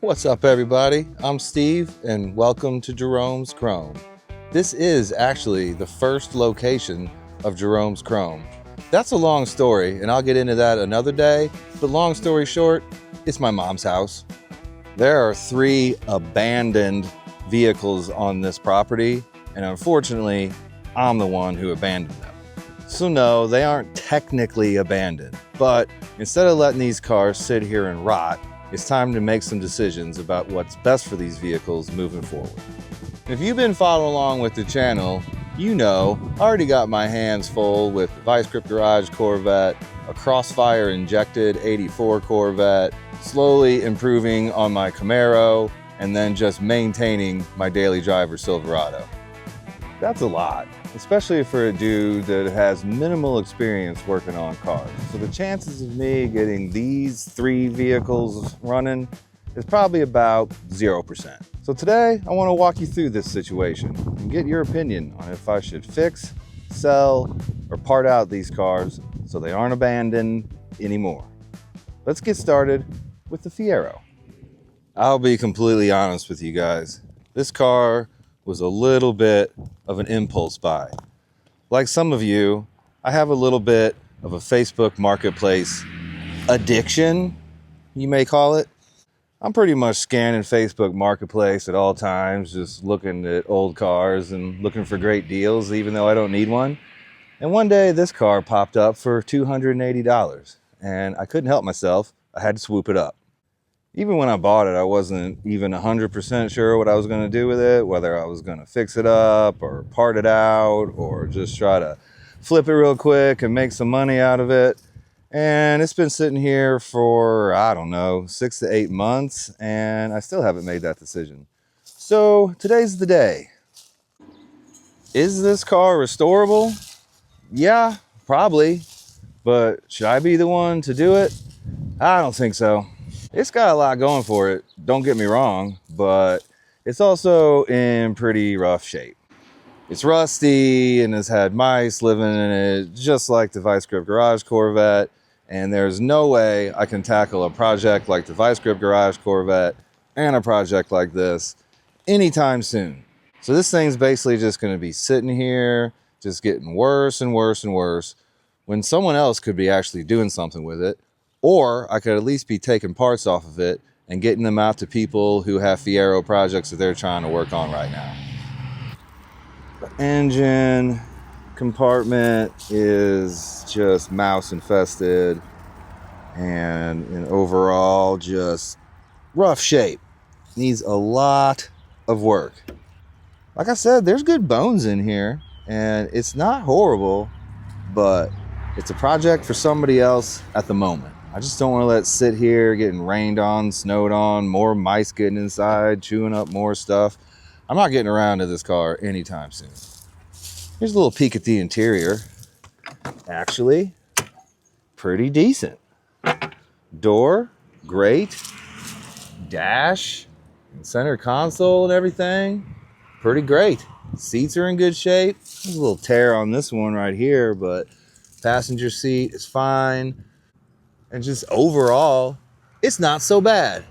What's up, everybody? I'm Steve, and welcome to Jerome's Chrome. This is actually the first location of Jerome's Chrome. That's a long story, and I'll get into that another day, but long story short, it's my mom's house. There are 3 abandoned vehicles on this property, and unfortunately, I'm the one who abandoned them. So no, they aren't technically abandoned, but instead of letting these cars sit here and rot, it's time to make some decisions about what's best for these vehicles moving forward. If you've been following along with the channel, you know I already got my hands full with the Vice Grip Garage Corvette, a Crossfire injected 84 Corvette, slowly improving on my Camaro, and then just maintaining my daily driver Silverado. That's a lot, especially for a dude that has minimal experience working on cars. So the chances of me getting these 3 vehicles running is probably about 0%. So today I want to walk you through this situation and get your opinion on if I should fix, sell, or part out these cars so they aren't abandoned anymore. Let's get started with the Fiero. I'll be completely honest with you guys. This car was a little bit of an impulse buy. Like some of you, I have a little bit of a Facebook marketplace addiction, you may call it. I'm pretty much scanning Facebook marketplace at all times, just looking at old cars and looking for great deals, even though I don't need one. And one day this car popped up for $280, and I couldn't help myself. I had to swoop it up. Even when I bought it, I wasn't even 100% sure what I was going to do with it, whether I was going to fix it up or part it out or just try to flip it real quick and make some money out of it. And it's been sitting here for, I don't know, 6 to 8 months, and I still haven't made that decision. So today's the day. Is this car restorable? Yeah, probably. But should I be the one to do it? I don't think so. It's got a lot going for it, don't get me wrong, but it's also in pretty rough shape. It's rusty and has had mice living in it, just like the Vice Grip Garage Corvette, and there's no way I can tackle a project like the Vice Grip Garage Corvette and a project like this anytime soon. So this thing's basically just going to be sitting here, just getting worse and worse and worse, when someone else could be actually doing something with it. Or I could at least be taking parts off of it and getting them out to people who have Fiero projects that they're trying to work on right now. The engine compartment is just mouse infested and in overall just rough shape. Needs a lot of work. Like I said, there's good bones in here and it's not horrible, but it's a project for somebody else at the moment. I just don't want to let it sit here getting rained on, snowed on, more mice getting inside, chewing up more stuff. I'm not getting around to this car anytime soon. Here's a little peek at the interior. Actually, pretty decent. Door, great. Dash, and center console and everything, pretty great. Seats are in good shape. There's a little tear on this one right here, but passenger seat is fine. And just overall, it's not so bad.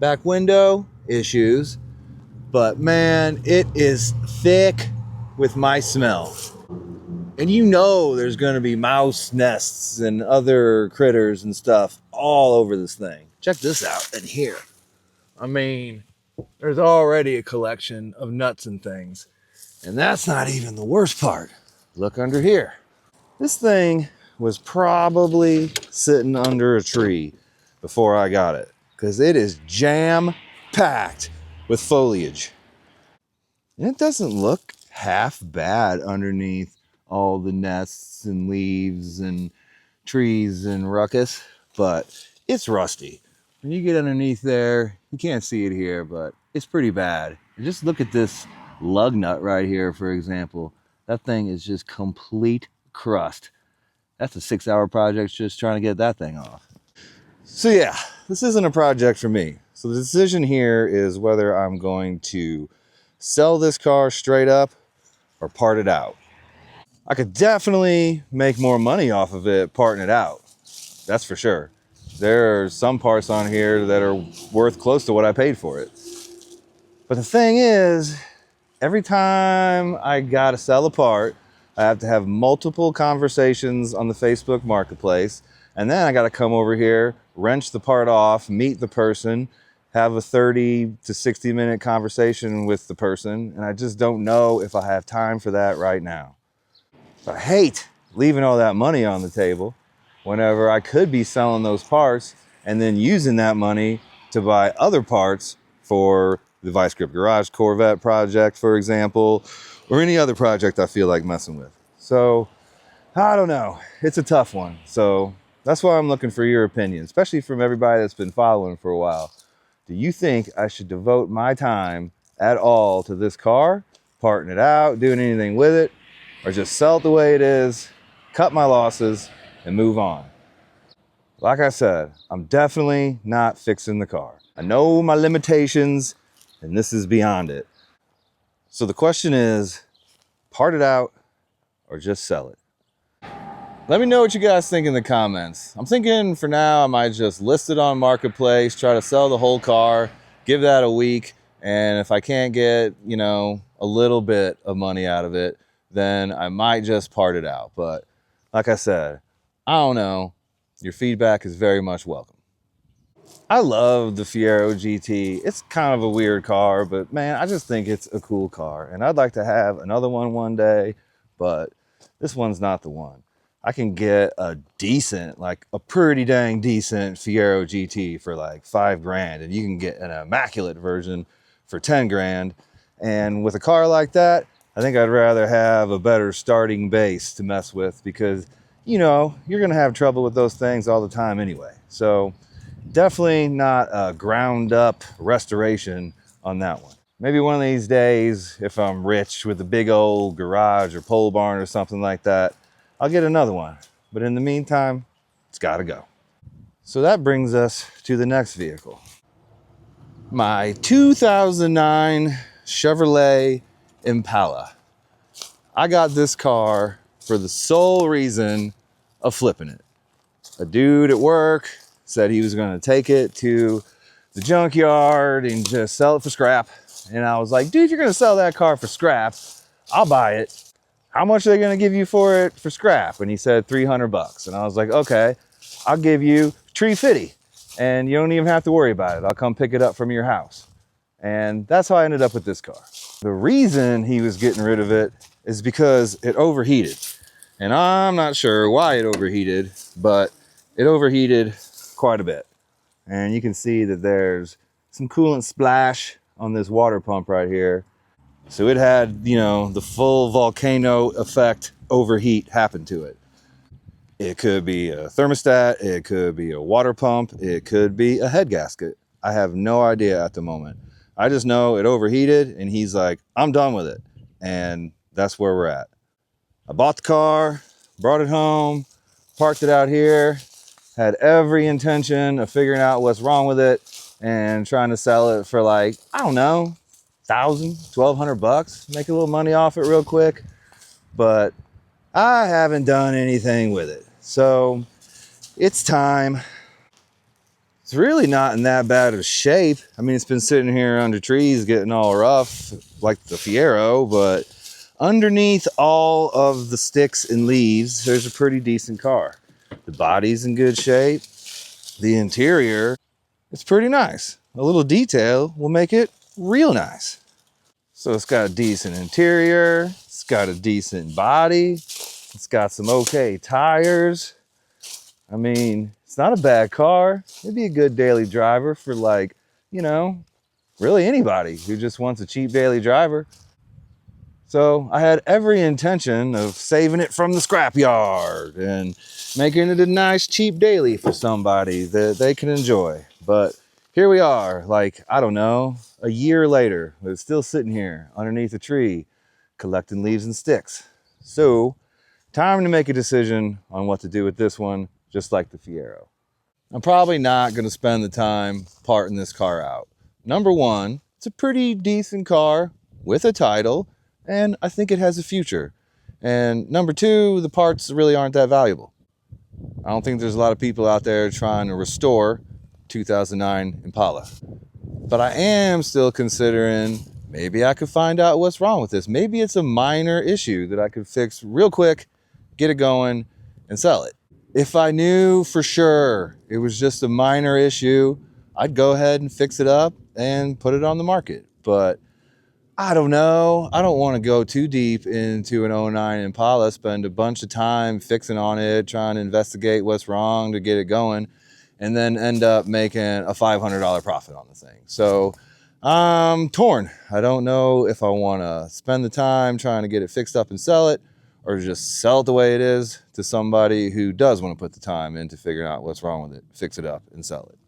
Back window, issues. But man, it is thick with mice smell. And you know there's going to be mouse nests and other critters and stuff all over this thing. Check this out in here. I mean, there's already a collection of nuts and things. And that's not even the worst part. Look under here. This thing was probably sitting under a tree before I got it, because it is jam-packed with foliage. And it doesn't look half bad underneath all the nests and leaves and trees and ruckus, but it's rusty. When you get underneath there, you can't see it here, but it's pretty bad. And just look at this lug nut right here, for example. That thing is just complete crust. That's a 6-hour project just trying to get that thing off. So yeah, this isn't a project for me. So the decision here is whether I'm going to sell this car straight up or part it out. I could definitely make more money off of it parting it out. That's for sure. There are some parts on here that are worth close to what I paid for it. But the thing is, every time I gotta sell a part, I have to have multiple conversations on the Facebook Marketplace. And then I gotta come over here, wrench the part off, meet the person, have a 30 to 60 minute conversation with the person. And I just don't know if I have time for that right now. So I hate leaving all that money on the table whenever I could be selling those parts and then using that money to buy other parts for the Vice Grip Garage Corvette project, for example, or any other project I feel like messing with. So I don't know, it's a tough one. So that's why I'm looking for your opinion, especially from everybody that's been following for a while. Do you think I should devote my time at all to this car, parting it out, doing anything with it, or just sell it the way it is, cut my losses, and move on? Like I said, I'm definitely not fixing the car. I know my limitations, and this is beyond it. So the question is, part it out or just sell it? Let me know what you guys think in the comments. I'm thinking for now I might just list it on Marketplace, try to sell the whole car, give that a week, and if I can't get, a little bit of money out of it, then I might just part it out. But like I said, I don't know. Your feedback is very much welcome. I love the Fiero GT. It's kind of a weird car, but man, I just think it's a cool car. And I'd like to have another one day, but this one's not the one. I can get a decent, like a pretty dang decent Fiero GT for like $5,000, and you can get an immaculate version for 10 grand. And with a car like that, I think I'd rather have a better starting base to mess with because, you're gonna have trouble with those things all the time anyway. So definitely not a ground up restoration on that one. Maybe one of these days, if I'm rich with a big old garage or pole barn or something like that, I'll get another one. But in the meantime, it's gotta go. So that brings us to the next vehicle. My 2009 Chevrolet Impala. I got this car for the sole reason of flipping it. A dude at work said he was gonna take it to the junkyard and just sell it for scrap. And I was like, dude, you're gonna sell that car for scrap, I'll buy it. How much are they gonna give you for it for scrap? And he said 300 bucks. And I was like, okay, I'll give you $350 and you don't even have to worry about it. I'll come pick it up from your house. And that's how I ended up with this car. The reason he was getting rid of it is because it overheated. And I'm not sure why it overheated, but it overheated quite a bit. And you can see that there's some coolant splash on this water pump right here. So it had, the full volcano effect overheat happen to it. It could be a thermostat, it could be a water pump, it could be a head gasket. I have no idea at the moment. I just know it overheated and he's like, I'm done with it. And that's where we're at. I bought the car, brought it home, parked it out here, had every intention of figuring out what's wrong with it and trying to sell it for like, I don't know, 1,000, 1,200 bucks, make a little money off it real quick. But I haven't done anything with it. So it's time. It's really not in that bad of shape. I mean, it's been sitting here under trees getting all rough like the Fiero, but underneath all of the sticks and leaves, there's a pretty decent car. The body's in good shape. The interior, it's pretty nice. A little detail will make it real nice. So it's got a decent interior. It's got a decent body. It's got some okay tires. I mean, it's not a bad car. It'd be a good daily driver for like, really anybody who just wants a cheap daily driver. So I had every intention of saving it from the scrapyard and making it a nice cheap daily for somebody that they can enjoy. But here we are, like, I don't know, a year later, but it's still sitting here underneath a tree collecting leaves and sticks. So time to make a decision on what to do with this one, just like the Fiero. I'm probably not going to spend the time parting this car out. Number one, it's a pretty decent car with a title, and I think it has a future. And number two, the parts really aren't that valuable. I don't think there's a lot of people out there trying to restore 2009 Impala. But I am still considering maybe I could find out what's wrong with this. Maybe it's a minor issue that I could fix real quick, get it going, and sell it. If I knew for sure it was just a minor issue, I'd go ahead and fix it up and put it on the market. But I don't know. I don't want to go too deep into an '09 Impala, spend a bunch of time fixing on it, trying to investigate what's wrong to get it going, and then end up making a $500 profit on the thing. So I'm torn. I don't know if I want to spend the time trying to get it fixed up and sell it, or just sell it the way it is to somebody who does want to put the time into figuring out what's wrong with it, fix it up, and sell it.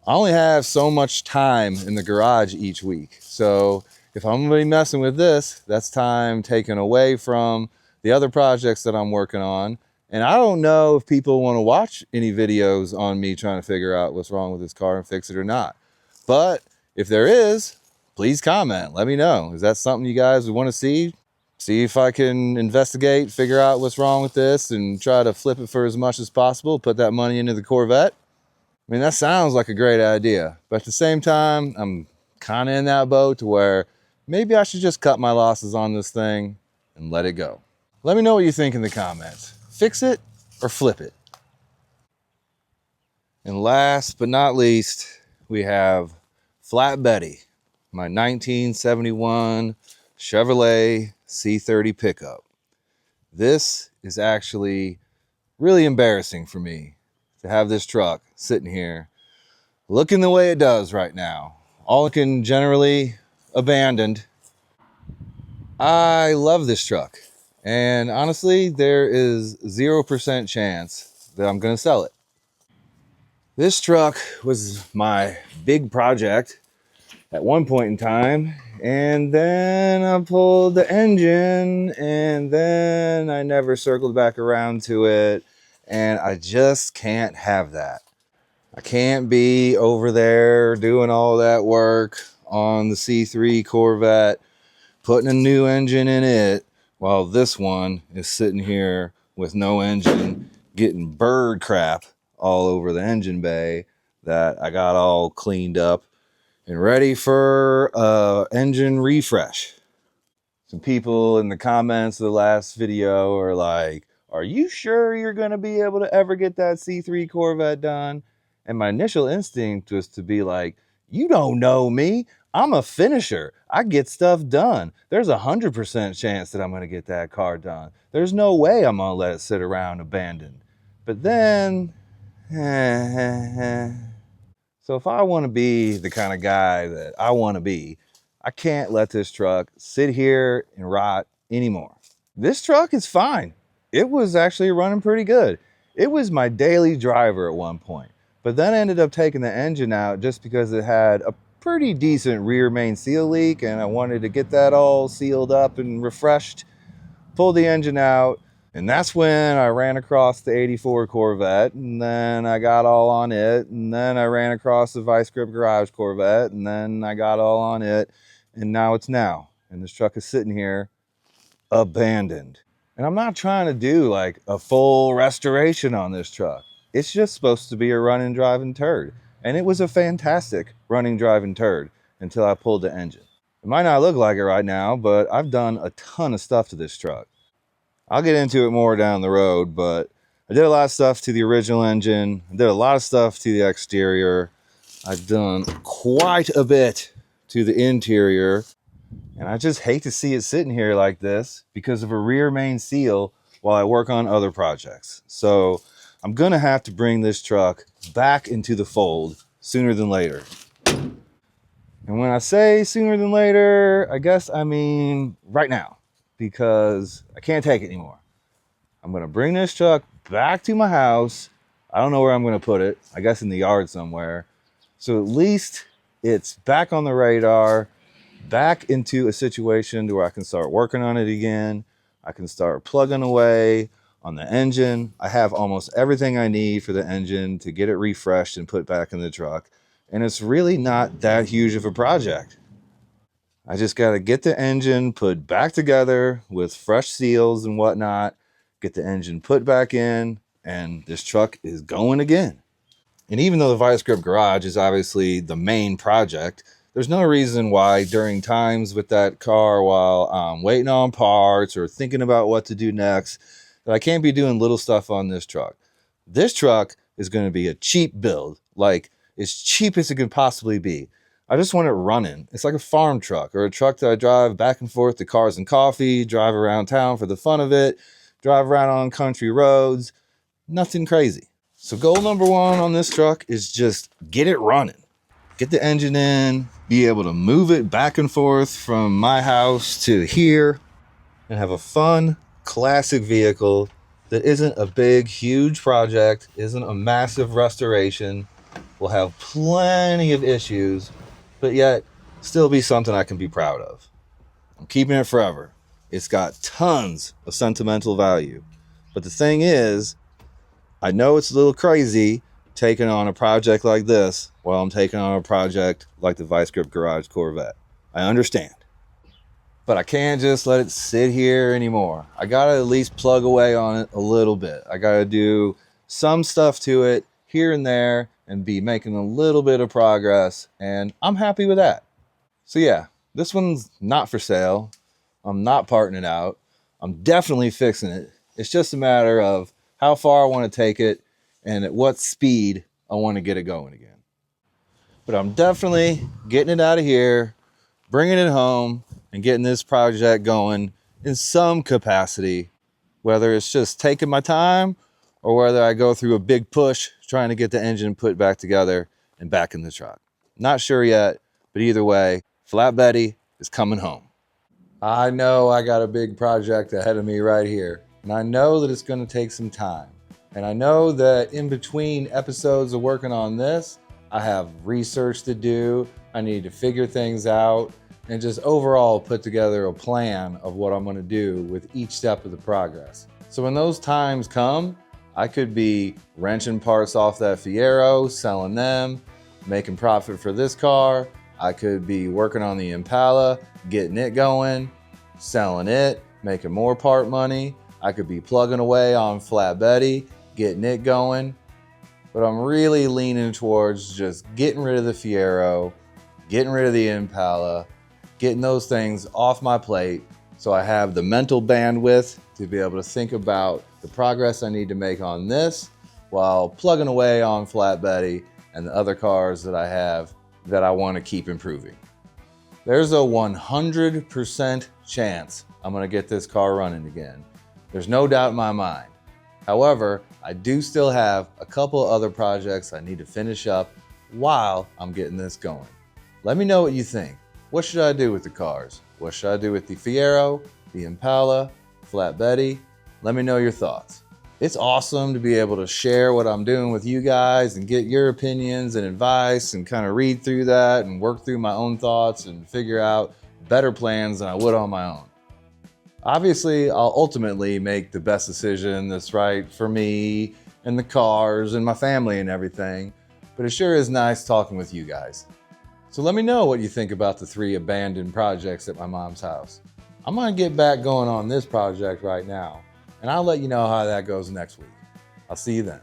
I only have so much time in the garage each week. So if I'm gonna be messing with this, that's time taken away from the other projects that I'm working on. And I don't know if people want to watch any videos on me trying to figure out what's wrong with this car and fix it or not. But if there is, please comment, let me know. Is that something you guys would want to see? See if I can investigate, figure out what's wrong with this, and try to flip it for as much as possible, put that money into the Corvette. I mean, that sounds like a great idea, but at the same time, I'm kind of in that boat to where maybe I should just cut my losses on this thing and let it go. Let me know what you think in the comments. Fix it or flip it? And last but not least, we have Flat Betty, my 1971 Chevrolet C30 pickup. This is actually really embarrassing for me to have this truck sitting here looking the way it does right now. All looking generally abandoned. I love this truck. And honestly, there is 0% chance that I'm gonna sell it. This truck was my big project at one point in time, and then I pulled the engine, and then I never circled back around to it, and I just can't have that. I can't be over there doing all that work on the C3 Corvette, putting a new engine in it, while this one is sitting here with no engine, getting bird crap all over the engine bay that I got all cleaned up and ready for engine refresh. Some people in the comments of the last video are like, are you sure you're going to be able to ever get that C3 Corvette done? And my initial instinct was to be like, you don't know me. I'm a finisher. I get stuff done. There's 100% chance that I'm going to get that car done. There's no way I'm going to let it sit around abandoned. But then, so if I want to be the kind of guy that I want to be, I can't let this truck sit here and rot anymore. This truck is fine. It was actually running pretty good. It was my daily driver at one point, but then I ended up taking the engine out just because it had a pretty decent rear main seal leak, and I wanted to get that all sealed up and refreshed. Pulled the engine out, and that's when I ran across the '84 Corvette, and then I got all on it, and then I ran across the Vice Grip Garage Corvette, and then I got all on it, and now it's now. And this truck is sitting here abandoned. And I'm not trying to do like a full restoration on this truck. It's just supposed to be a running, driving turd. And it was a fantastic running, driving turd until I pulled the engine. It might not look like it right now, but I've done a ton of stuff to this truck. I'll get into it more down the road, but I did a lot of stuff to the original engine. I did a lot of stuff to the exterior. I've done quite a bit to the interior. And I just hate to see it sitting here like this because of a rear main seal while I work on other projects. So I'm gonna have to bring this truck back into the fold sooner than later. And when I say sooner than later, I guess I mean right now, because I can't take it anymore. I'm gonna bring this truck back to my house. I don't know where I'm gonna put it. I guess in the yard somewhere. So at least it's back on the radar, back into a situation where I can start working on it again. I can start plugging away on the engine. I have almost everything I need for the engine to get it refreshed and put back in the truck. And it's really not that huge of a project. I just got to get the engine put back together with fresh seals and whatnot, get the engine put back in, and this truck is going again. And even though the Vice Grip Garage is obviously the main project, there's no reason why during times with that car while I'm waiting on parts or thinking about what to do next, that I can't be doing little stuff on this truck. This truck is going to be a cheap build, like as cheap as it could possibly be. I just want it running. It's like a farm truck or a truck that I drive back and forth to Cars and Coffee, drive around town for the fun of it, drive around on country roads, nothing crazy. So goal number one on this truck is just get it running. Get the engine in, be able to move it back and forth from my house to here, and have a fun, classic vehicle that isn't a big, huge project, isn't a massive restoration, will have plenty of issues, but yet still be something I can be proud of. I'm keeping it forever. It's got tons of sentimental value. But the thing is, I know it's a little crazy taking on a project like this while I'm taking on a project like the Vice Grip Garage Corvette. I understand. But I can't just let it sit here anymore. I gotta at least plug away on it a little bit. I gotta do some stuff to it here and there and be making a little bit of progress, and I'm happy with that. So yeah, this one's not for sale. I'm not parting it out. I'm definitely fixing it. It's just a matter of how far I want to take it and at what speed I want to get it going again. But I'm definitely getting it out of here, bringing it home, and getting this project going in some capacity, whether it's just taking my time or whether I go through a big push trying to get the engine put back together and back in the truck. Not sure yet, but either way, Flat Betty is coming home. I know I got a big project ahead of me right here, and I know that it's going to take some time. And I know that in between episodes of working on this, I have research to do. I need to figure things out and just overall put together a plan of what I'm going to do with each step of the progress. So when those times come, I could be wrenching parts off that Fiero, selling them, making profit for this car. I could be working on the Impala, getting it going, selling it, making more part money. I could be plugging away on Flat Betty, getting it going. But I'm really leaning towards just getting rid of the Fiero, getting rid of the Impala, getting those things off my plate so I have the mental bandwidth to be able to think about the progress I need to make on this while plugging away on Flat Betty and the other cars that I have that I want to keep improving. There's a 100% chance I'm going to get this car running again. There's no doubt in my mind. However, I do still have a couple of other projects I need to finish up while I'm getting this going. Let me know what you think. What should I do with the cars? What should I do with the Fiero, the Impala, Flat Betty? Let me know your thoughts. It's awesome to be able to share what I'm doing with you guys and get your opinions and advice and kind of read through that and work through my own thoughts and figure out better plans than I would on my own. Obviously, I'll ultimately make the best decision that's right for me and the cars and my family and everything, but it sure is nice talking with you guys. So let me know what you think about the 3 abandoned projects at my mom's house. I'm gonna get back going on this project right now, and I'll let you know how that goes next week. I'll see you then.